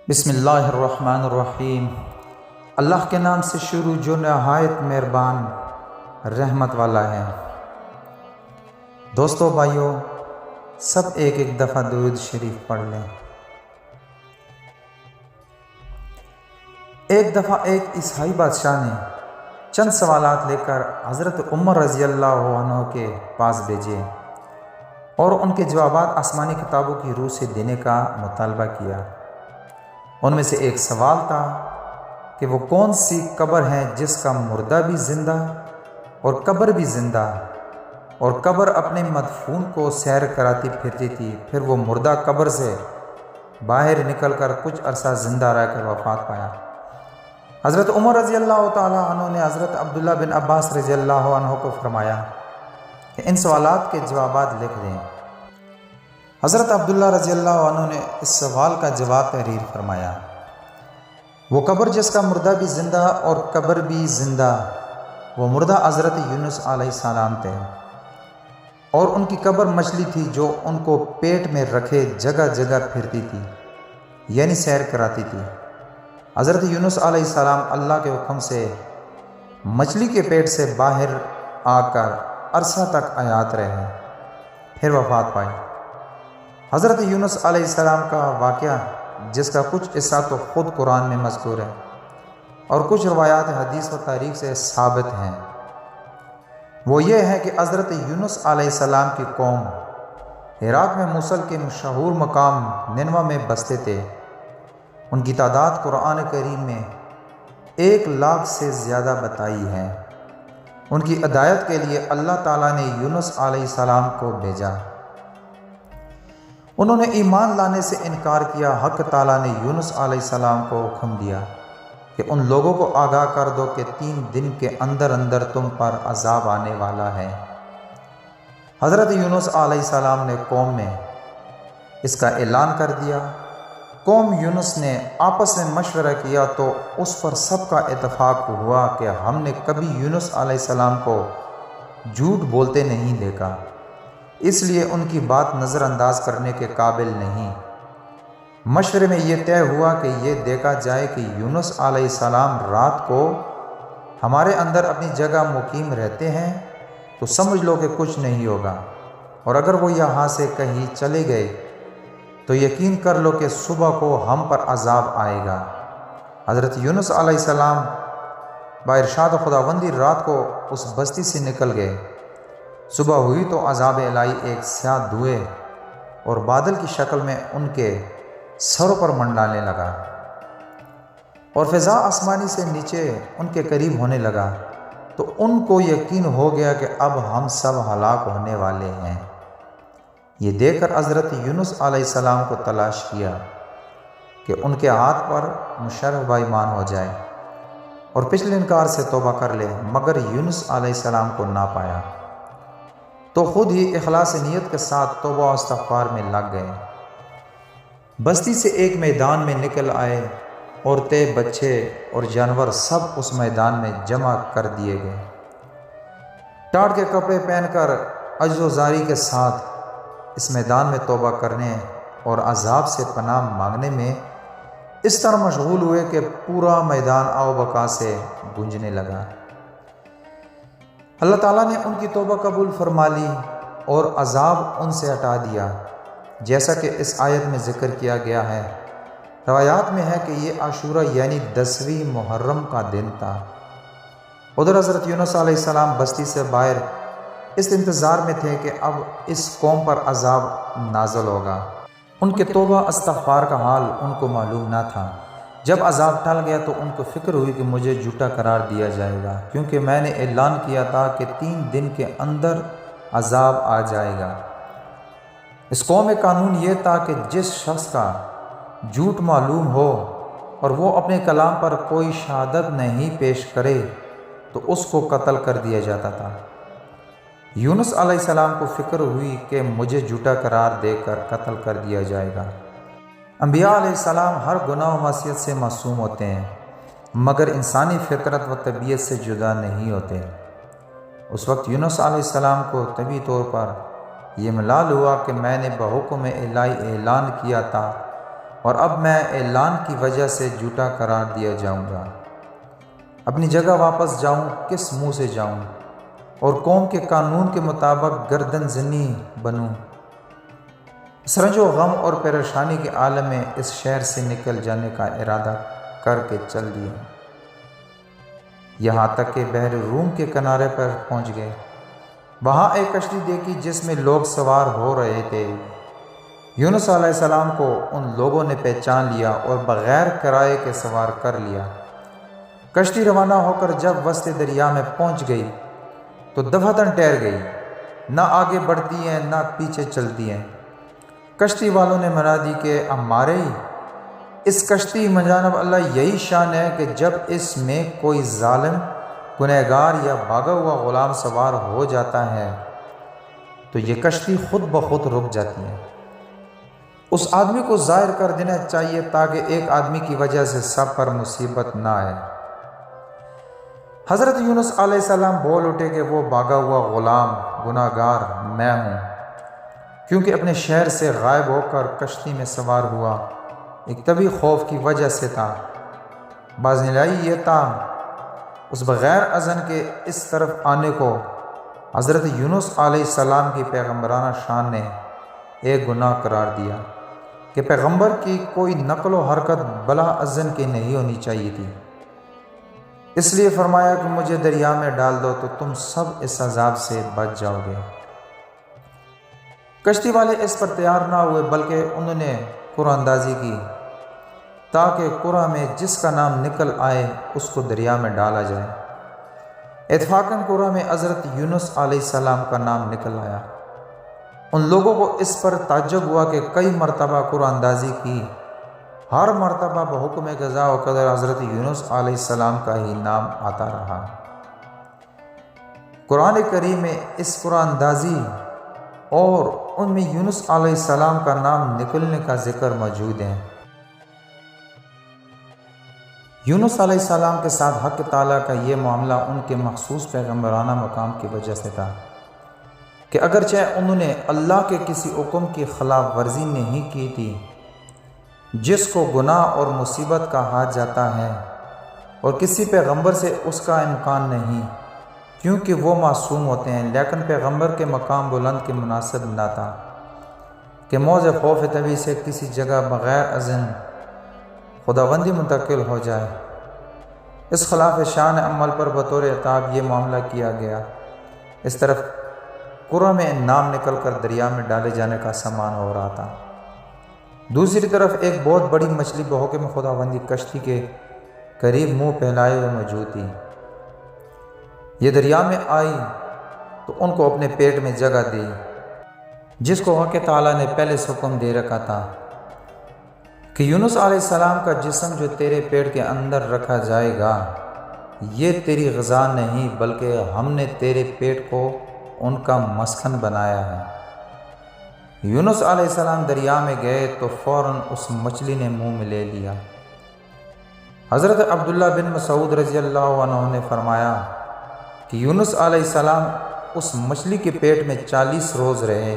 بسم اللہ الرحمن الرحیم۔ اللہ کے نام سے شروع جو نہایت مہربان رحمت والا ہے۔ دوستو بھائیو، سب ایک ایک دفعہ درود شریف پڑھ لیں۔ ایک دفعہ ایک عیسائی بادشاہ نے چند سوالات لے کر حضرت عمر رضی اللہ عنہ کے پاس بھیجے اور ان کے جوابات آسمانی کتابوں کی روح سے دینے کا مطالبہ کیا۔ ان میں سے ایک سوال تھا کہ وہ کون سی قبر ہے جس کا مردہ بھی زندہ اور قبر بھی زندہ، اور قبر اپنے مدفون کو سیر کراتی پھرتی تھی، پھر وہ مردہ قبر سے باہر نکل کر کچھ عرصہ زندہ رہ کر وفات پایا۔ حضرت عمر رضی اللہ تعالی عنہ نے حضرت عبداللہ بن عباس رضی اللہ عنہ کو فرمایا کہ ان سوالات کے جوابات لکھ دیں۔ حضرت عبداللہ رضی اللہ عنہ نے اس سوال کا جواب تحریر فرمایا: وہ قبر جس کا مردہ بھی زندہ اور قبر بھی زندہ، وہ مردہ حضرت یونس علیہ السلام تھے، اور ان کی قبر مچھلی تھی جو ان کو پیٹ میں رکھے جگہ جگہ پھرتی تھی، یعنی سیر کراتی تھی۔ حضرت یونس علیہ السلام اللہ کے حکم سے مچھلی کے پیٹ سے باہر آ کر عرصہ تک حیات رہے، پھر وفات پائی۔ حضرت یونس علیہ السلام کا واقعہ، جس کا کچھ حصہ تو خود قرآن میں مذکور ہے اور کچھ روایات حدیث و تاریخ سے ثابت ہیں، وہ یہ ہے کہ حضرت یونس علیہ السلام کی قوم عراق میں موصل کے مشہور مقام نینوا میں بستے تھے۔ ان کی تعداد قرآن کریم میں 1,00,000 سے زیادہ بتائی ہے۔ ان کی ہدایت کے لیے اللہ تعالیٰ نے یونس علیہ السلام کو بھیجا۔ انہوں نے ایمان لانے سے انکار کیا۔ حق تعالیٰ نے یونس علیہ السلام کو حکم دیا کہ ان لوگوں کو آگاہ کر دو کہ 3 دن کے اندر اندر تم پر عذاب آنے والا ہے۔ حضرت یونس علیہ السلام نے قوم میں اس کا اعلان کر دیا۔ قوم یونس نے آپس میں مشورہ کیا تو اس پر سب کا اتفاق ہوا کہ ہم نے کبھی یونس علیہ السلام کو جھوٹ بولتے نہیں دیکھا، اس لیے ان کی بات نظر انداز کرنے کے قابل نہیں۔ مشورے میں یہ طے ہوا کہ یہ دیکھا جائے کہ یونس علیہ السلام رات کو ہمارے اندر اپنی جگہ مقیم رہتے ہیں تو سمجھ لو کہ کچھ نہیں ہوگا، اور اگر وہ یہاں سے کہیں چلے گئے تو یقین کر لو کہ صبح کو ہم پر عذاب آئے گا۔ حضرت یونس علیہ السلام بارشاد خداوندی رات کو اس بستی سے نکل گئے۔ صبح ہوئی تو عذاب الہی ایک سیاہ دھوئے اور بادل کی شکل میں ان کے سروں پر منڈلانے لگا، اور فضا آسمانی سے نیچے ان کے قریب ہونے لگا، تو ان کو یقین ہو گیا کہ اب ہم سب ہلاک ہونے والے ہیں۔ یہ دیکھ کر حضرت یونس علیہ السلام کو تلاش کیا کہ ان کے ہاتھ پر مشرف ایمان ہو جائے اور پچھلے انکار سے توبہ کر لے، مگر یونس علیہ السلام کو نہ پایا تو خود ہی اخلاص نیت کے ساتھ توبہ و استغفار میں لگ گئے۔ بستی سے ایک میدان میں نکل آئے، عورتیں، بچے اور جانور سب اس میدان میں جمع کر دیے گئے۔ ٹاٹ کے کپڑے پہن کر عجز و زاری کے ساتھ اس میدان میں توبہ کرنے اور عذاب سے پناہ مانگنے میں اس طرح مشغول ہوئے کہ پورا میدان آو بکا سے گونجنے لگا۔ اللہ تعالیٰ نے ان کی توبہ قبول فرما لی اور عذاب ان سے ہٹا دیا، جیسا کہ اس آیت میں ذکر کیا گیا ہے۔ روایات میں ہے کہ یہ عاشورہ یعنی 10ویں محرم کا دن تھا۔ ادھر حضرت یونس علیہ السلام بستی سے باہر اس انتظار میں تھے کہ اب اس قوم پر عذاب نازل ہوگا۔ ان کے توبہ استغفار کا حال ان کو معلوم نہ تھا۔ جب عذاب ٹل گیا تو ان کو فکر ہوئی کہ مجھے جھوٹا قرار دیا جائے گا، کیونکہ میں نے اعلان کیا تھا کہ 3 دن کے اندر عذاب آ جائے گا۔ اس قوم میں قانون یہ تھا کہ جس شخص کا جھوٹ معلوم ہو اور وہ اپنے کلام پر کوئی شہادت نہیں پیش کرے تو اس کو قتل کر دیا جاتا تھا۔ یونس علیہ السلام کو فکر ہوئی کہ مجھے جھوٹا قرار دے کر قتل کر دیا جائے گا۔ انبیاء علیہ السلام ہر گناہ و معصیت سے معصوم ہوتے ہیں، مگر انسانی فطرت و طبیعت سے جدا نہیں ہوتے۔ اس وقت یونس علیہ السلام کو طبی طور پر یہ ملال ہوا کہ میں نے بحکم الہی اعلان کیا تھا اور اب میں اعلان کی وجہ سے جھوٹا قرار دیا جاؤں گا۔ اپنی جگہ واپس جاؤں کس منہ سے جاؤں اور قوم کے قانون کے مطابق گردن زنی بنوں؟ اس رنج و غم اور پریشانی کے عالم میں اس شہر سے نکل جانے کا ارادہ کر کے چل دیے، یہاں تک کہ بحر روم کے کنارے پر پہنچ گئے۔ وہاں ایک کشتی دیکھی جس میں لوگ سوار ہو رہے تھے۔ یونس علیہ السلام کو ان لوگوں نے پہچان لیا اور بغیر کرائے کے سوار کر لیا۔ کشتی روانہ ہو کر جب وسط دریا میں پہنچ گئی تو دفعتاً ٹھہر گئی، نہ آگے بڑھتی ہیں نہ پیچھے چلتی ہیں۔ کشتی والوں نے منع دی کہ ہمارے اس کشتی مجانب اللہ یہی شان ہے کہ جب اس میں کوئی ظالم گنہگار یا بھاگا ہوا غلام سوار ہو جاتا ہے تو یہ کشتی خود بخود رک جاتی ہے۔ اس آدمی کو ظاہر کر دینا چاہیے تاکہ ایک آدمی کی وجہ سے سب پر مصیبت نہ آئے۔ حضرت یونس علیہ السلام بول اٹھے کہ وہ بھاگا ہوا غلام گنہگار میں ہوں، کیونکہ اپنے شہر سے غائب ہو کر کشتی میں سوار ہوا ایک طبی خوف کی وجہ سے تھا۔ باز نلائی یہ تھا اس بغیر اذن کے اس طرف آنے کو حضرت یونس علیہ السلام کی پیغمبرانہ شان نے ایک گناہ قرار دیا کہ پیغمبر کی کوئی نقل و حرکت بلا اذن کی نہیں ہونی چاہیے تھی۔ اس لیے فرمایا کہ مجھے دریا میں ڈال دو تو تم سب اس عذاب سے بچ جاؤ گے۔ کشتی والے اس پر تیار نہ ہوئے بلکہ انہوں نے قرآن اندازی کی تاکہ قرآن میں جس کا نام نکل آئے اس کو دریا میں ڈالا جائے۔ اتفاقاً قرآن میں حضرت یونس علیہ السلام کا نام نکل آیا۔ ان لوگوں کو اس پر تعجب ہوا کہ کئی مرتبہ قرآن اندازی کی، ہر مرتبہ بحکم قضا و قدر حضرت یونس علیہ السلام کا ہی نام آتا رہا۔ قرآن کریم میں اس قرآن اندازی اور ان میں یونس علیہ السلام کا نام نکلنے کا ذکر موجود ہے۔ یونس علیہ السلام کے ساتھ حق تعالیٰ کا یہ معاملہ ان کے مخصوص پیغمبرانہ مقام کی وجہ سے تھا کہ اگرچہ انہوں نے اللہ کے کسی حکم کی خلاف ورزی نہیں کی تھی جس کو گناہ اور مصیبت کہا جاتا ہے، اور کسی پیغمبر سے اس کا امکان نہیں کیونکہ وہ معصوم ہوتے ہیں، لیکن پیغمبر کے مقام بلند کے مناسب نہ تھا کہ موضع خوف طبی سے کسی جگہ بغیر اذن خداوندی منتقل ہو جائے۔ اس خلاف شان عمل پر بطور عتاب یہ معاملہ کیا گیا۔ اس طرف قرآن میں نام نکل کر دریا میں ڈالے جانے کا سامان ہو رہا تھا۔ دوسری طرف ایک بہت بڑی مچھلی بحکم خداوندی کشتی کے قریب منہ پھیلائے ہوئے موجود تھی۔ یہ دریا میں آئی تو ان کو اپنے پیٹ میں جگہ دی جس کو حق تعالیٰ نے پہلے سے حکم دے رکھا تھا کہ یونس علیہ السلام کا جسم جو تیرے پیٹ کے اندر رکھا جائے گا یہ تیری غذا نہیں بلکہ ہم نے تیرے پیٹ کو ان کا مسکن بنایا ہے۔ یونس علیہ السلام دریا میں گئے تو فوراً اس مچھلی نے منہ میں لے لیا۔ حضرت عبداللہ بن مسعود رضی اللہ عنہ نے فرمایا کہ یونس علیہ السلام اس مچھلی کے پیٹ میں 40 روز رہے۔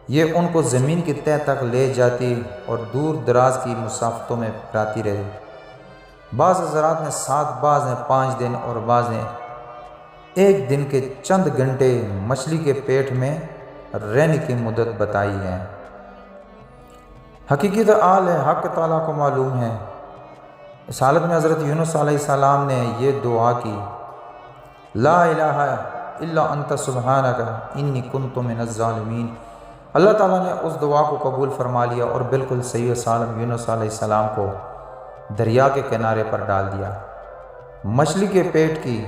یہ ان کو زمین کی تہہ تک لے جاتی اور دور دراز کی مسافتوں میں پھراتی رہی۔ بعض حضرات نے 7، بعض نے 5 دن اور بعض نے 1 دن کے چند گھنٹے مچھلی کے پیٹ میں رہنے کی مدت بتائی ہے۔ حقیقت حال ہے حق تعالیٰ کو معلوم ہے۔ اس حالت میں حضرت یونس علیہ السلام نے یہ دعا کی، لا الہ الا انت سبحانک انی کنت من الظالمین۔ اللہ تعالیٰ نے اس دعا کو قبول فرما لیا اور بالکل صحیح و سالم یونس علیہ السلام کو دریا کے کنارے پر ڈال دیا۔ مچھلی کے پیٹ کی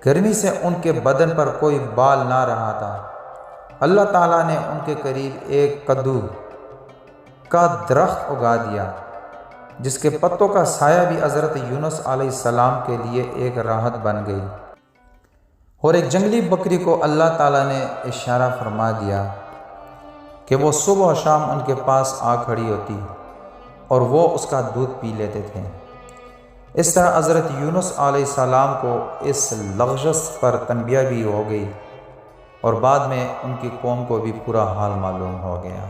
گرمی سے ان کے بدن پر کوئی بال نہ رہا تھا۔ اللہ تعالیٰ نے ان کے قریب ایک کدو کا درخت اگا دیا جس کے پتوں کا سایہ بھی حضرت یونس علیہ السلام کے لیے ایک راحت بن گئی، اور ایک جنگلی بکری کو اللہ تعالیٰ نے اشارہ فرما دیا کہ وہ صبح و شام ان کے پاس آ کھڑی ہوتی اور وہ اس کا دودھ پی لیتے تھے۔ اس طرح حضرت یونس علیہ السلام کو اس لغزش پر تنبیہ بھی ہو گئی اور بعد میں ان کی قوم کو بھی پورا حال معلوم ہو گیا۔